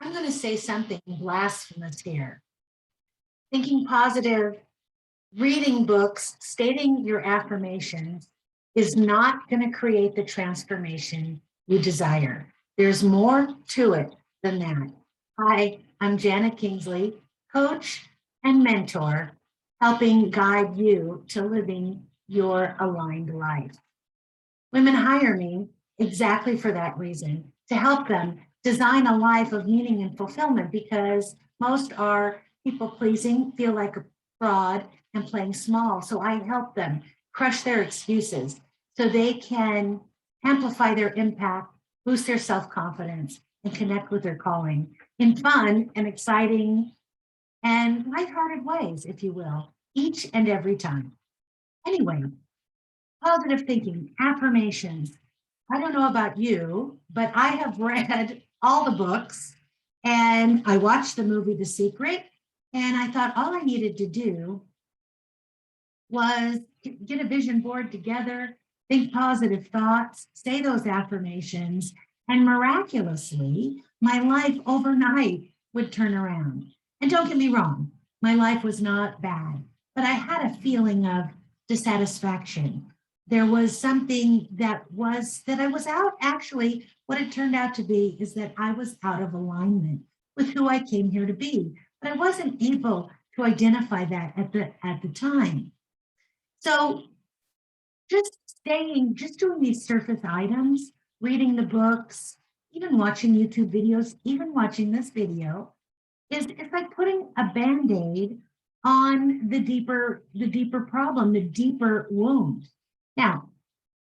I'm going to say something blasphemous here. Thinking positive, reading books, stating your affirmations is not going to create the transformation you desire. There's more to it than that. Hi, I'm Janet Kingsley, coach and mentor, helping guide you to living your aligned life. Women hire me exactly for that reason, to help them design a life of meaning and fulfillment, because most are people pleasing, feel like a fraud, and playing small. So I help them crush their excuses so they can amplify their impact, boost their self-confidence, and connect with their calling in fun and exciting and lighthearted ways, if you will, each and every time. Anyway, positive thinking, affirmations. I don't know about you, but I have read all the books and I watched the movie The Secret, and I thought all I needed to do was get a vision board together, think positive thoughts, say those affirmations, and miraculously, my life overnight would turn around. And don't get me wrong, my life was not bad, but I had a feeling of dissatisfaction. There was something that I was out. Actually, what it turned out to be is that I was out of alignment with who I came here to be, but I wasn't able to identify that at the time. So just doing these surface items, reading the books, even watching YouTube videos, even watching this video, it's like putting a Band-Aid on the deeper problem, the deeper wound. Now,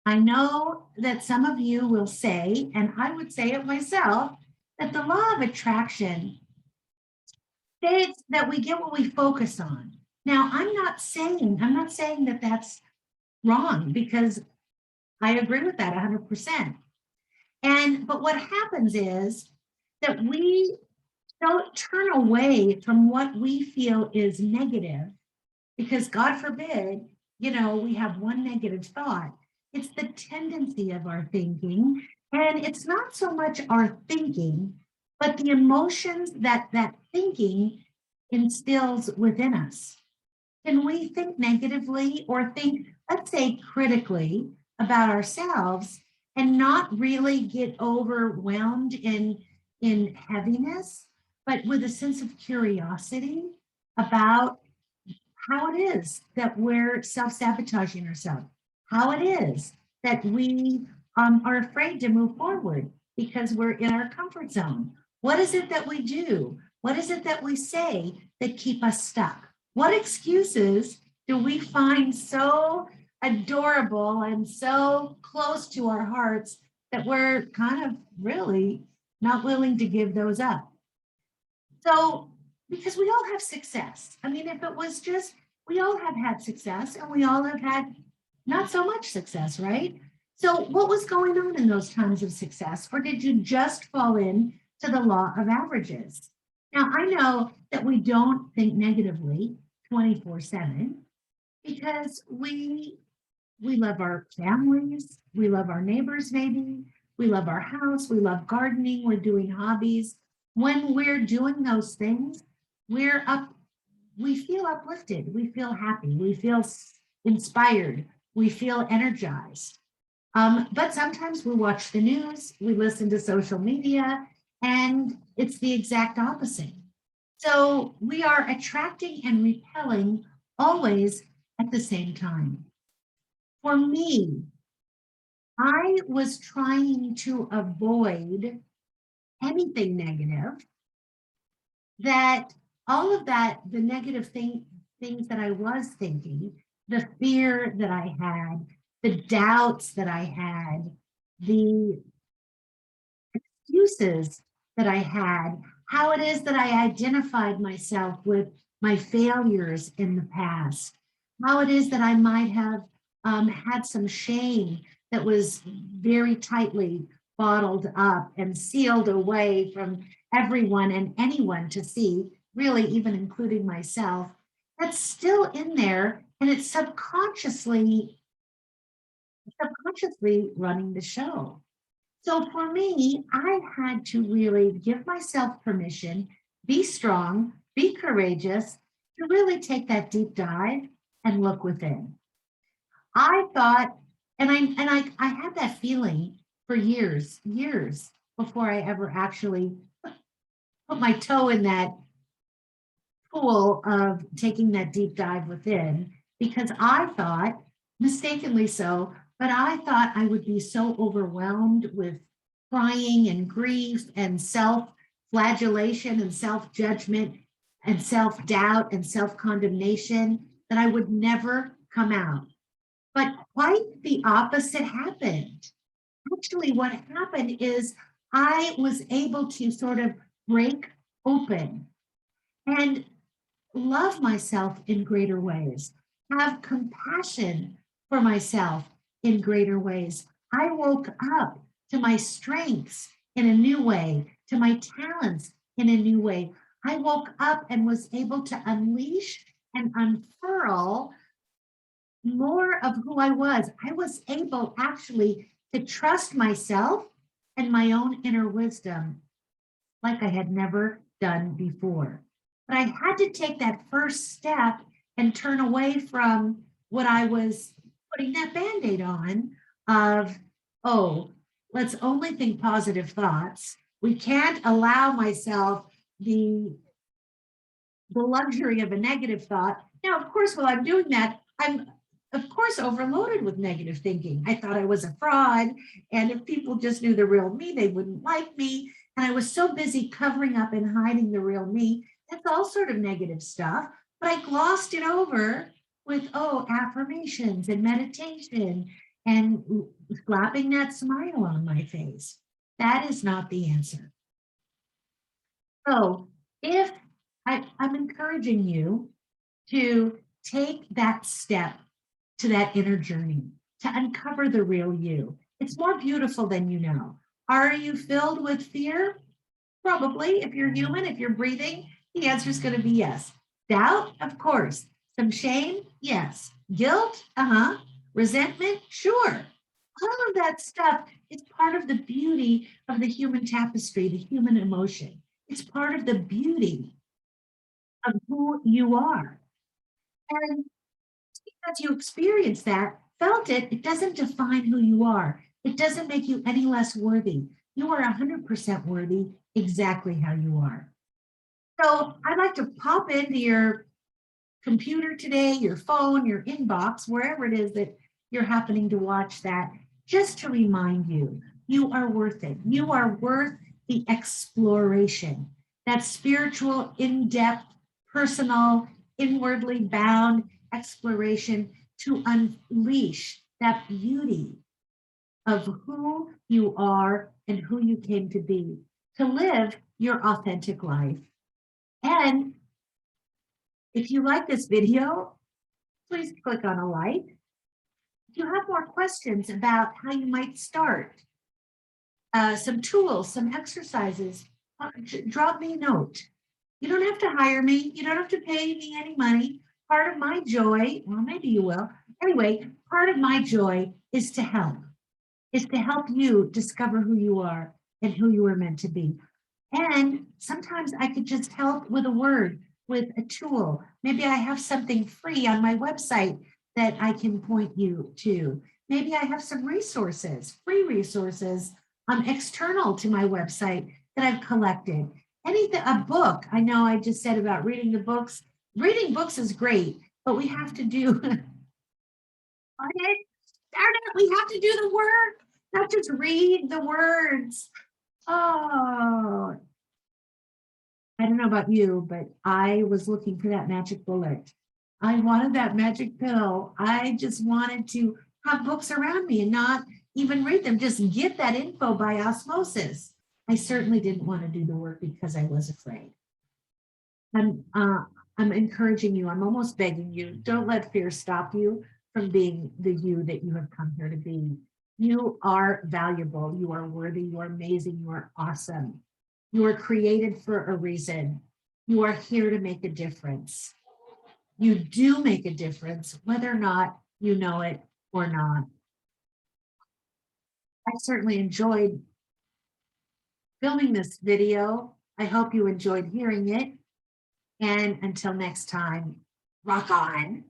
I know that some of you will say, and I would say it myself, that the law of attraction states that we get what we focus on. Now, I'm not saying that that's wrong, because I agree with that 100%. But what happens is that we don't turn away from what we feel is negative, because God forbid, we have one negative thought. It's the tendency of our thinking, and it's not so much our thinking, but the emotions that thinking instills within us. Can we think negatively or think, let's say, critically about ourselves and not really get overwhelmed in heaviness, but with a sense of curiosity about how it is that we're self-sabotaging ourselves, how it is that we are afraid to move forward because we're in our comfort zone? What is it that we do? What is it that we say that keep us stuck? What excuses do we find so adorable and so close to our hearts that we're kind of really not willing to give those up? So, because we all have success. I mean, if it was just, we all have had success and we all have had not so much success, right? So what was going on in those times of success? Or did you just fall in to the law of averages? Now, I know that we don't think negatively 24/7 because we love our families, we love our neighbors maybe, we love our house, we love gardening, we're doing hobbies. When we're doing those things, we feel uplifted, we feel happy, we feel inspired, we feel energized. But sometimes we watch the news, we listen to social media, and it's the exact opposite. So we are attracting and repelling always at the same time. For me, I was trying to avoid anything negative, that all of that, the negative things that I was thinking, the fear that I had, the doubts that I had, the excuses that I had, how it is that I identified myself with my failures in the past, how it is that I might have had some shame that was very tightly bottled up and sealed away from everyone and anyone to see, really even including myself. That's still in there, and it's subconsciously running the show. So for me, I had to really give myself permission, be strong, be courageous, to really take that deep dive and look within. I thought, and I had that feeling for years before I ever actually put my toe in that pool of taking that deep dive within, because I thought, mistakenly so, but I thought I would be so overwhelmed with crying and grief and self flagellation and self judgment and self doubt and self condemnation that I would never come out. But quite the opposite happened. Actually, what happened is I was able to sort of break open and love myself in greater ways, have compassion for myself in greater ways. I woke up to my strengths in a new way, to my talents in a new way. I woke up and was able to unleash and unfurl more of who I was. I was able actually to trust myself and my own inner wisdom like I had never done before. But I had to take that first step and turn away from what I was putting that band aid on of, oh, let's only think positive thoughts. We can't allow myself the luxury of a negative thought. Now, of course, while I'm doing that, I'm of course overloaded with negative thinking. I thought I was a fraud, and if people just knew the real me, they wouldn't like me. And I was so busy covering up and hiding the real me. That's all sort of negative stuff. But I glossed it over with, oh, affirmations and meditation and slapping that smile on my face. That is not the answer. So if I'm encouraging you to take that step to that inner journey, to uncover the real you. It's more beautiful than you know. Are you filled with fear? Probably. If you're human, if you're breathing, the answer is going to be yes. Doubt? Of course. Some shame? Yes. Guilt? Uh-huh. Resentment? Sure. All of that stuff is part of the beauty of the human tapestry, the human emotion. It's part of the beauty of who you are. And because you experience that, felt it, it doesn't define who you are. It doesn't make you any less worthy. You are 100% worthy exactly how you are. So I'd like to pop into your computer today, your phone, your inbox, wherever it is that you're happening to watch that, just to remind you, you are worth it. You are worth the exploration, that spiritual, in-depth, personal, inwardly bound exploration to unleash that beauty of who you are and who you came to be, to live your authentic life. And if you like this video, please click on a like. If you have more questions about how you might start, some tools, some exercises, drop me a note. You don't have to hire me. You don't have to pay me any money. Part of my joy, well, maybe you will. Anyway, part of my joy is to help you discover who you are and who you are meant to be. And sometimes I could just help with a word, with a tool. Maybe I have something free on my website that I can point you to. Maybe I have some resources, free resources, external to my website that I've collected. Anything, a book. I know I just said about reading the books. Reading books is great, but we have to do, okay, we have to do the work, not just read the words. Oh, I don't know about you, but I was looking for that magic bullet. I wanted that magic pill. I just wanted to have books around me and not even read them, just get that info by osmosis. I certainly didn't want to do the work because I was afraid. I'm encouraging you, I'm almost begging you, don't let fear stop you from being the you that you have come here to be. You are valuable, you are worthy, you are amazing, you are awesome. You are created for a reason. You are here to make a difference. You do make a difference, whether or not you know it or not. I certainly enjoyed filming this video. I hope you enjoyed hearing it. And until next time, rock on.